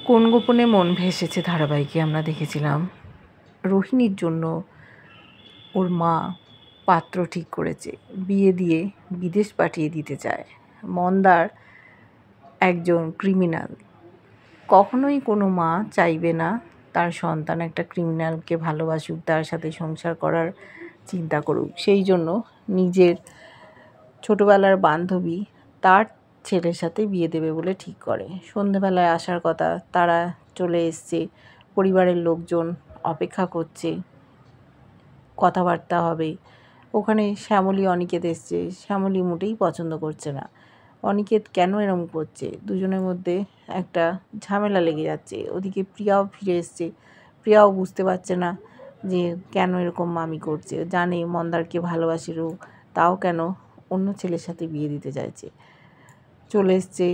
কোন গোপনে মন ভেসেছে ধারাবাহিকে আমরা দেখেছিলাম রোহিণীর জন্য ওর মা পাত্র ঠিক করেছে, বিয়ে দিয়ে বিদেশ পাঠিয়ে দিতে চায়। মন্দার একজন ক্রিমিনাল, কখনোই কোনো মা চাইবে না তার সন্তান একটা ক্রিমিনালকে ভালোবাসুক, তার সাথে সংসার করার চিন্তা করুক। সেই জন্য নিজের ছোটোবেলার বান্ধবী তার ছেলের সাথে বিয়ে দেবে বলে ঠিক করে। সন্ধেবেলায় আসার কথা, তারা চলে এসছে, পরিবারের লোকজন অপেক্ষা করছে, কথাবার্তা হবে। ওখানে শ্যামলী অনিকেত এসছে, শ্যামলী মোটেই পছন্দ করছে না। অনিকেত কেন এরম করছে, দুজনের মধ্যে একটা ঝামেলা লেগে যাচ্ছে। ওদিকে প্রিয়াও ফিরে এসছে, প্রিয়াও বুঝতে পারছে না যে কেন এরকম মামি করছে। জানে মন্দারকে ভালোবাসিল, তাও কেন অন্য ছেলের সাথে বিয়ে দিতে চাইছে। চলে এসছে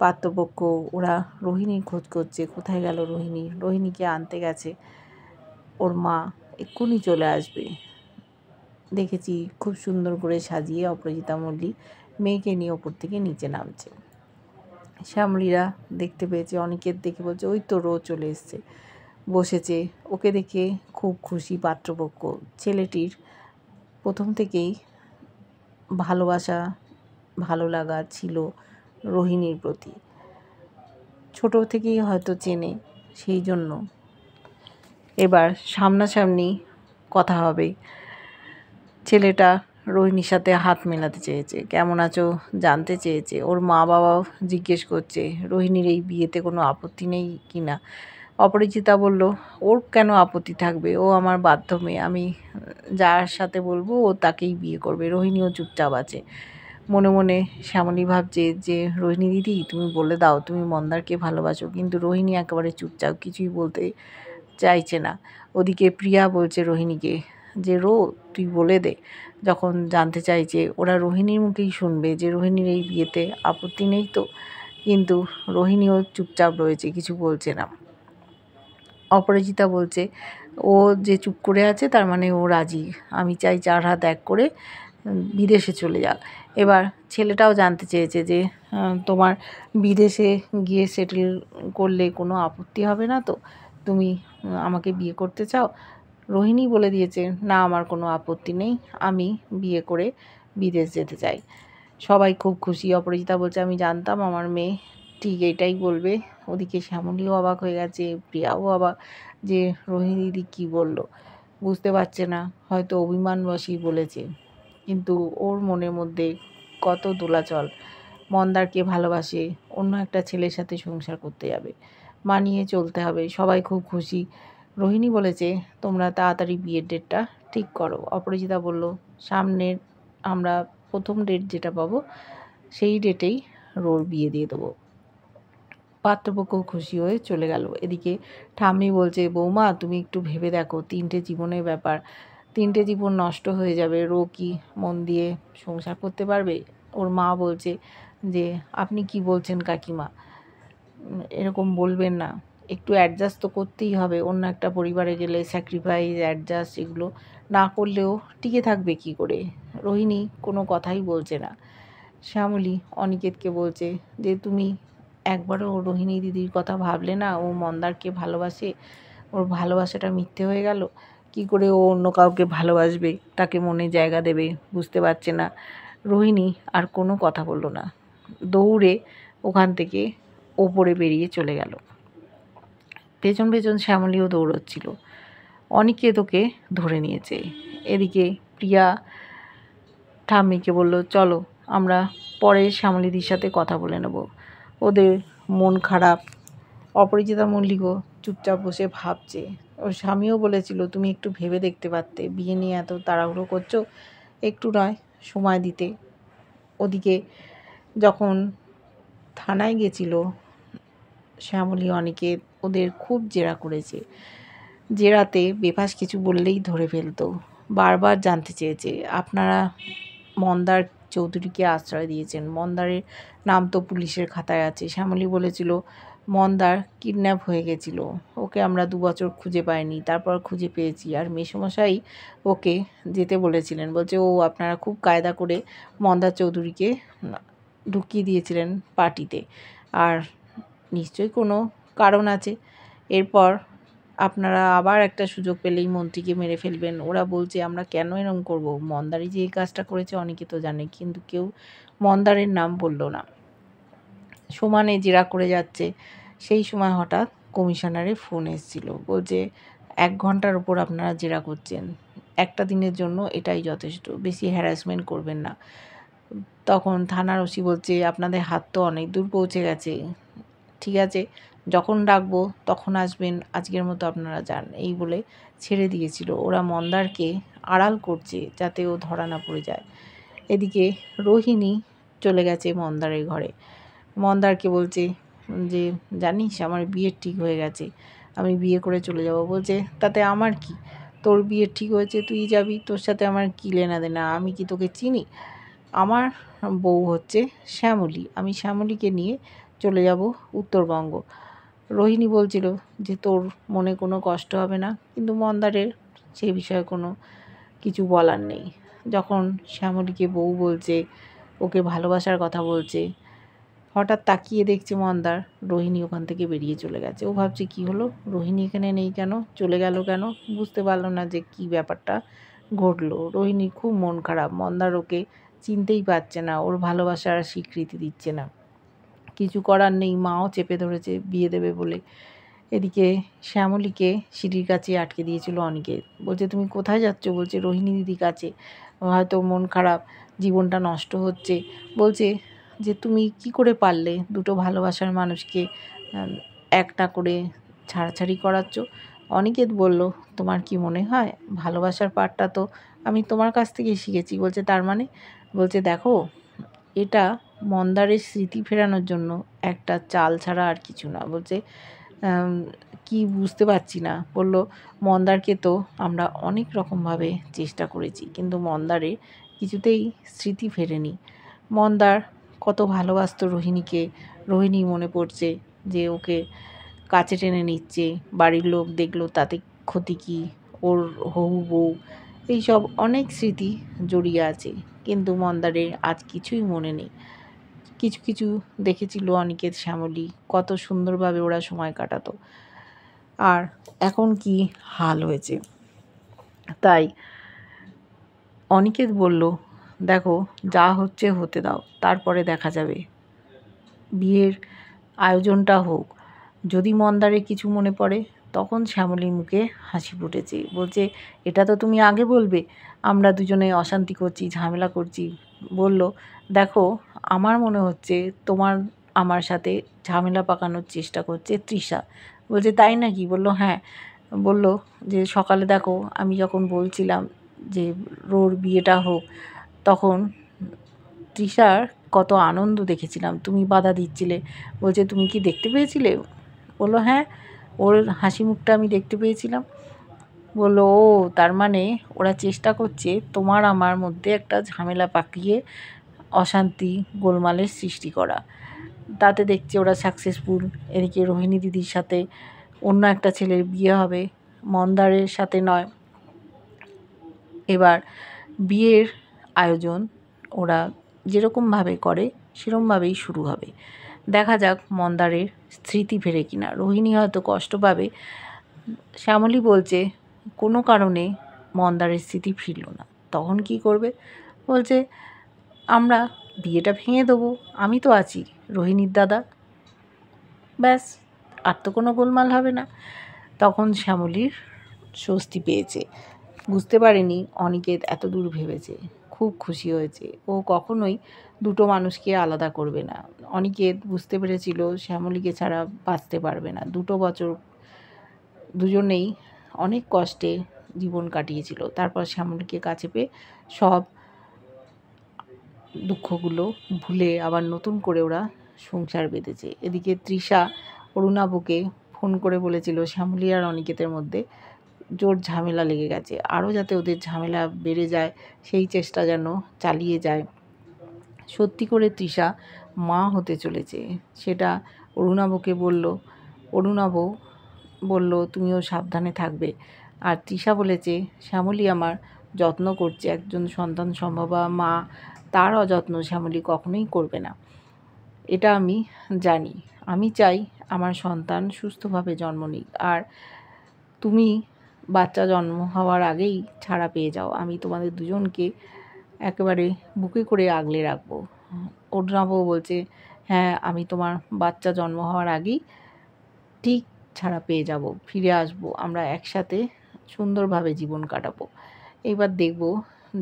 পাত্রপক্ষ, ওরা রোহিণীর খোঁজ করছে, কোথায় গেল রোহিণী। রোহিণীকে আনতে গেছে ওর মা, এক্ষুনি চলে আসবে। দেখেছি খুব সুন্দর করে সাজিয়ে অপরাজিতা মল্লিক মেয়েকে নিয়ে ওপর থেকে নিচে নামছে। শ্যামলীরা দেখতে পেয়েছে, অনিকেত দেখে বলছে ওই তো রো চলে এসছে, বসেছে। ওকে দেখে খুব খুশি পাত্রপক্ষ। ছেলেটির প্রথম থেকেই ভালোবাসা ভালো লাগা ছিল রোহিণীর প্রতি, ছোট থেকেই হয়তো চেনে, সেই জন্য এবার সামনাসামনি কথা হবে। ছেলেটা রোহিণীর সাথে হাত মেলাতে চেয়েছে, কেমন আছো জানতে চেয়েছে। ওর মা বাবাও জিজ্ঞেস করছে রোহিণীর এই বিয়েতে কোনো আপত্তি নেই কি না। অপরাজিতা বলল ওর কেন আপত্তি থাকবে, ও আমার বাধ্য মেয়ে, আমি যার সাথে বলবো ও তাকেই বিয়ে করবে। রোহিণীও চুপচাপ আছে। মনে মনে শ্যামলী ভাবছে যে রোহিণী দিদি তুমি বলে দাও তুমি মন্দারকে ভালোবাসো, কিন্তু রোহিণী একেবারে চুপচাপ, কিছুই বলতে চাইছে না। ওদিকে প্রিয়া বলছে রোহিণীকে যে রো তুই বলে দে। যখন জানতে চাইছে ওরা রোহিণীর মুখেই শুনবে যে রোহিণীর এই বিয়েতে আপত্তি নেই তো, কিন্তু রোহিণীও চুপচাপ রয়েছে, কিছু বলছে না। অপরাজিতা বলছে ও যে চুপ করে আছে তার মানে ও রাজি, আমি চাই চার হাত এক করে বিদেশে চলে যাক। এবার ছেলেটাও জানতে চেয়েছে যে তোমার বিদেশে গিয়ে সেটেল করলে কোনো আপত্তি হবে না তো, তুমি আমাকে বিয়ে করতে চাও। রোহিণী বলে দিয়েছে না আমার কোনো আপত্তি নেই, আমি বিয়ে করে বিদেশ যেতে চাই। সবাই খুব খুশি। অপরাজিতা বলছে আমি জানতাম আমার মেয়ে ঠিক এটাই বলবে। ওদিকে শ্যামলীও অবাক হয়ে গেছে, প্রিয়াও অবাক যে রোহিণী দিদি কী বলল, বুঝতে পারছে না, হয়তো অভিমানবশই বলেছে, কিন্তু ওর মনের মধ্যে কত দোলাচল। মন্দারকে ভালোবাসে, অন্য একটা ছেলের সাথে সংসার করতে যাবে, মানিয়ে চলতে হবে। সবাই খুব খুশি। রোহিণী বলেছে তোমরা তাড়াতাড়ি বিয়ের ডেটটা ঠিক করো। অপরাজিতা বলল সামনের আমরা প্রথম ডেট যেটা পাবো সেই ডেটেই রোর বিয়ে দিয়ে দেবো। পাত্রপক্ষ খুশি হয়ে চলে গেল। এদিকে ঠাম্মি বলছে বৌমা তুমি একটু ভেবে দেখো, 3টে জীবনের ব্যাপার, 3টে জীবন নষ্ট হয়ে যাবে, রো কি মন দিয়ে সংসার করতে পারবে। ওর মা বলছে যে আপনি কি বলছেন কাকিমা, এরকম বলবেন না, একটু অ্যাডজাস্ট তো করতেই হবে। অন্য একটা পরিবারে গেলে স্যাক্রিফাইস অ্যাডজাস্ট এগুলো না করলেও টিকে থাকবে কি করে। রোহিণী কোনো কথাই বলছে না। শ্যামলী অনিকেতকে বলছে যে তুমি একবারও রোহিণী দিদির কথা ভাবলে না, ও মন্দারকে ভালোবাসে, ওর ভালোবাসাটা মিথ্যে হয়ে গেল, কি করে ও অন্য কাউকে ভালোবাসবে, তাকে মনে জায়গা দেবে, বুঝতে পারছে না। রোহিণী আর কোনো কথা বলল না, দৌড়ে ওখান থেকে ওপরে বেরিয়ে চলে গেল। পেছন পেছন শ্যামলীও দৌড়চ্ছিল। অনিকেত ওকে ধরে নিয়েছে। এদিকে প্রিয়া ঠাম্মিকে বলল চলো আমরা পরে শ্যামলীদির সাথে কথা বলে নেব, ওদের মন খারাপ। অপরাজিতা মল্লিকও চুপচাপ বসে ভাবছে। ওর স্বামীও বলেছিল তুমি একটু ভেবে দেখতে পারতে, বিয়ে নিয়ে এত তাড়াহুড়ো করছো, একটু নয় সময় দিতে। ওদিকে যখন থানায় গেছিল শ্যামলী অনিকেত, ওদের খুব জেরা করেছে, জেরাতে বেফাস কিছু বললেই ধরে ফেলতো। বারবার জানতে চেয়েছে আপনারা মন্দার চৌধুরীকে আশ্রয় দিয়েছেন, মন্দারের নাম তো পুলিশের খাতায় আছে। শ্যামলী বলেছিল মন্দার কিডন্যাপ হয়ে গেছিল, ওকে আমরা 2 বছর খুঁজে পাইনি, তারপর খুঁজে পেয়েছি। আর মেসোমশাই ওকে যেতে বলেছিলেন, বলছে ও আপনারা খুব কায়দা করে মন্দার চৌধুরীকে ঢুকিয়ে দিয়েছিলেন পার্টিতে, আর নিশ্চয়ই কোনো কারণ আছে। এরপর আপনারা আবার একটা সুযোগ পেলেই মন্ত্রীকে মেরে ফেলবেন। ওরা বলছে আমরা কেন এরকম করব? মন্দারই যে এই কাজটা করেছে অনেকে তো জানে, কিন্তু কেউ মন্দারের নাম বলল না। সমানে জেরা করে যাচ্ছে, সেই সময় হঠাৎ কমিশনারের ফোন এসেছিল। বলছে 1 ঘন্টার উপর আপনারা জেরা করছেন, একটা দিনের জন্য এটাই যথেষ্ট, বেশি হ্যারাসমেন্ট করবেন না। তখন থানার ওসি বলছে আপনাদের হাত তো অনেক দূর পৌঁছে গেছে, ঠিক আছে যখন ডাকবো তখন আসবেন, আজকের মতো আপনারা যান, এই বলে ছেড়ে দিয়েছিল। ওরা মন্দারকে আড়াল করছে যাতে ও ধরা না পড়ে যায়। এদিকে রোহিণী চলে গেছে মন্দারের ঘরে। মন্দারকে বলছে যে জানিস আমার বিয়ে ঠিক হয়ে গেছে, আমি বিয়ে করে চলে যাব। বলছে তাতে আমার কি, তোর বিয়ে ঠিক হয়েছে তুই যাবি, তোর সাথে আমার কী লেনা দেনা, আমি কি তোকে চিনি? আমার বউ হচ্ছে শ্যামলী, আমি শ্যামলীকে নিয়ে চলে যাব উত্তরবঙ্গ। রোহিণী বলছিল যে তোর মনে কোনো কষ্ট হবে না, কিন্তু মন্দারের সেই বিষয়ে কোনো কিছু বলার নেই। যখন শ্যামলীকে বউ বলছে, ওকে ভালোবাসার কথা বলছে, হঠাৎ তাকিয়ে দেখছে মন্দার রোহিণী ওখান থেকে বেরিয়ে চলে গেছে। ও ভাবছে কি হলো, রোহিণী এখানে নেই কেন, চলে গেল কেন, বুঝতে পারলো না যে কি ব্যাপারটা ঘটলো। রোহিণীর খুব মন খারাপ, মন্দার ওকে চিনতেই পারছে না, ওর ভালোবাসার স্বীকৃতি দিচ্ছে না। কিছু করার নেই, মাও চেপে ধরেছে বিয়ে দেবে বলে। এদিকে শ্যামলীকে সিঁড়ির কাছে আটকে দিয়েছিল অনিকেত। বলছে তুমি কোথায় যাচ্ছ? বলছে রোহিণী দিদির কাছে, হয়তো মন খারাপ, জীবনটা নষ্ট হচ্ছে। বলছে যে তুমি কি করে পারলে দুটো ভালোবাসার মানুষকে একটা করে ছাড়াছাড়ি করাচ্ছ? অনিকেত বলল তোমার কি মনে হয় ভালোবাসার পাঠটা তো আমি তোমার কাছ থেকেই শিখেছি। বলছে তার মানে? বলছে দেখো এটা মন্দারের স্মৃতি ফেরানোর জন্য একটা চাল ছাড়া আর কিছু না। বলছে কি বুঝতে পারছি না। বলল মন্দারকে তো আমরা অনেক রকমভাবে চেষ্টা করেছি, কিন্তু মন্দারে কিছুতেই স্মৃতি ফেরেনি। মন্দার কত ভালোবাসত রোহিণীকে, রোহিণী মনে পড়ছে যে ওকে কাছে টেনে নিচ্ছে, বাড়ির লোক দেখলো তাতে ক্ষতি কী, ওর হবু বউ, এইসব অনেক স্মৃতি জড়িয়ে আছে, কিন্তু মন্দারের আজ কিছুই মনে নেই। কিছু কিছু দেখেছিল অনিকেত শ্যামলী, কত সুন্দরভাবে ওরা সময় কাটাতো, আর এখন কি হাল হয়েছে। তাই অনিকেত বলল দেখো যা হচ্ছে হতে দাও, তারপরে দেখা যাবে, বিয়ের আয়োজনটা হোক, যদি মন্দারে কিছু মনে পড়ে। তখন শ্যামলীর মুখে হাসি ফুটেছে। বলছে এটা তো তুমি আগে বলবে, আমরা দুজনে অশান্তি করছি, ঝামেলা করছি। বলল দেখো আমার মনে হচ্ছে তোমার আমার সাথে ঝামেলা পাকানোর চেষ্টা করছে তৃষা। বলছে তাই নাকি? বলল হ্যাঁ। বলল যে সকালে দেখো আমি যখন বলছিলাম যে রোর বিয়েটা হোক, তখন তৃষার কত আনন্দ দেখেছিলাম, তুমি বাধা দিচ্ছিলে। বলছে তুমি কি দেখতে পেয়েছিলে? বললো হ্যাঁ, ওর হাসি মুখটা আমি দেখতে পেয়েছিলাম। বললো ও তার মানে ওরা চেষ্টা করছে তোমার আমার মধ্যে একটা ঝামেলা পাকিয়ে অশান্তি গোলমালের সৃষ্টি করা। তাতে দেখছে ওরা সাকসেসফুল। এদিকে রোহিণী দিদির সাথে অন্য একটা ছেলের বিয়ে হবে, মন্দারের সাথে নয়। এবার বিয়ের আয়োজন ওরা যেরকমভাবে করে সেরকমভাবেই শুরু হবে। দেখা যাক মন্দারের স্মৃতি ফেরে কিনা। রোহিণী হয়তো কষ্ট পাবে। শ্যামলী বলছে কোনো কারণে মন্দারের স্মৃতি ফিরল না, তখন কি করবে? বলছে আমরা বিয়েটা ভেঙে দেবো, আমি তো আছি, রোহিণীর দাদা, ব্যাস, আর তো কোনো গোলমাল হবে না। তখন শ্যামলীর স্বস্তি পেয়েছে, বুঝতে পারেনি অনিকেত এত দূর ভেবেছে, খুব খুশি হয়েছে। ও কখনোই দুটো মানুষকে আলাদা করবে না। অনিকেত বুঝতে পেরেছিল শ্যামলীকে ছাড়া বাঁচতে পারবে না। 2 বছর দুজনেই অনেক কষ্টে জীবন কাটিয়েছিল, তারপর শ্যামলীকে কাছে পেয়ে সব দুঃখগুলো ভুলে আবার নতুন করে ওরা সংসার বেঁধেছে। এদিকে তৃষা অরুণাবকে ফোন করে বলেছিল শ্যামলী আর অনিকেতের মধ্যে জোর ঝামেলা লেগে গেছে, আরও যাতে ওদের ঝামেলা বেড়ে যায় সেই চেষ্টা যেন চালিয়ে যায়। সত্যি করে তৃষা মা হতে চলেছে সেটা অরুণাবকে বলল। অরুণাব বলল তুমিও সাবধানে থাকবে। আর তৃষা বলেছে শ্যামলী আমার যত্ন করছে, একজন সন্তান সম্ভবা মা তার অযত্ন শ্যামলী কখনোই করবে না, এটা আমি জানি। আমি চাই আমার সন্তান সুস্থভাবে জন্ম নিক, আর তুমি বাচ্চা জন্ম হওয়ার আগেই ছাড়া পেয়ে যাও। আমি তোমাদের দুজনকে একেবারে বুকে করে আগলে রাখবো। অরুণাবও বলছে, হ্যাঁ আমি তোমার বাচ্চা জন্ম হওয়ার আগেই ঠিক ছাড়া পেয়ে যাব, ফিরে আসব, আমরা একসাথে সুন্দরভাবে জীবন কাটাবো। এইবার দেখব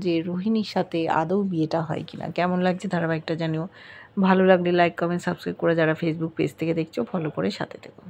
যে রোহিণীর সাথে আদৌ বিয়েটা হয় কিনা। কেমন লাগছে ধারাবাহিকটা জানিও। ভালো লাগলে লাইক, কমেন্ট, সাবস্ক্রাইব করে যারা ফেসবুক পেজ থেকে দেখছো ফলো করে সাথে থেকো।